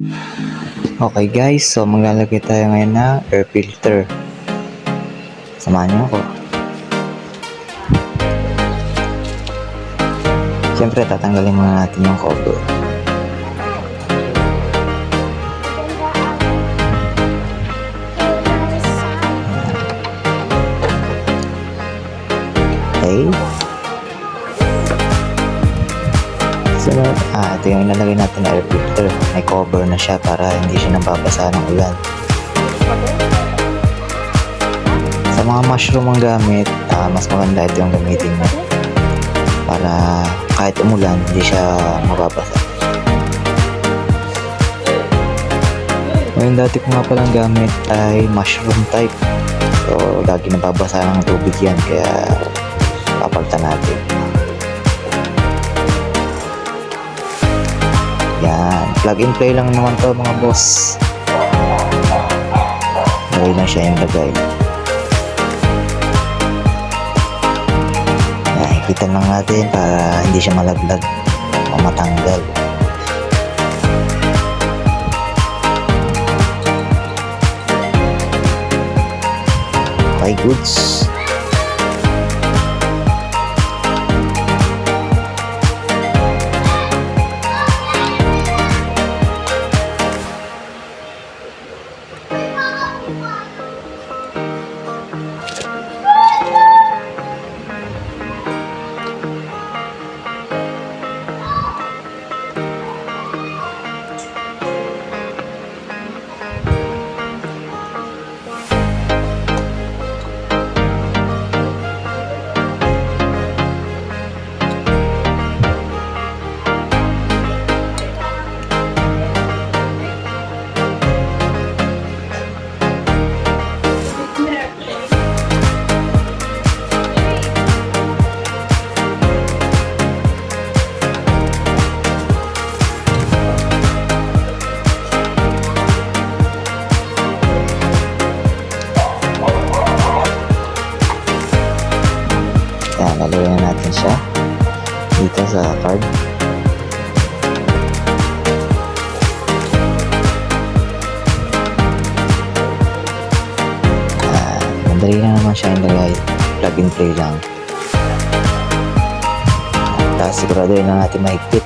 Okay guys, so maglalagay tayo ngayon ng air filter. Samahan niyo ako. Siyempre tatanggalin muna natin yung cover. Okay. Sunod, ito yung ilalagay natin na air filter. May cover na siya para hindi siya nababasa ng ulan. Sa mga mushroom ang gamit, mas maganda ito yung gamitin nyo. Para kahit umulan, hindi siya mababasa. Ngayon dati ko nga palang gamit ay mushroom type. So, lagi nababasa ng tubig yan, kaya papalitan natin. Yan, plug and play lang naman to mga boss. Lagay lang siya yung lagay. Yan, ipitan lang natin para hindi siya malaglag o matanggal. Okay, goods. Yan, lalagyan na natin siya dito sa card. Madali na naman siya ilagay. Plug and play lang. Tapos siguraduhin na natin mahigpit.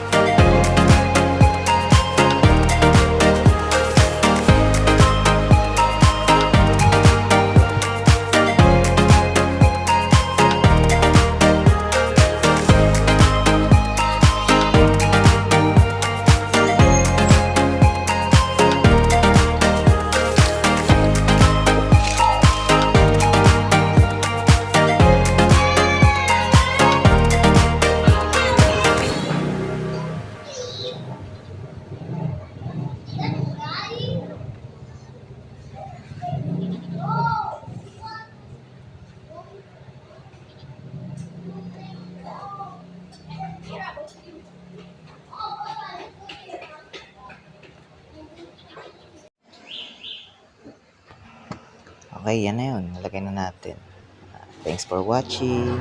Okay, yan na yun. Nalagay na natin. Thanks for watching.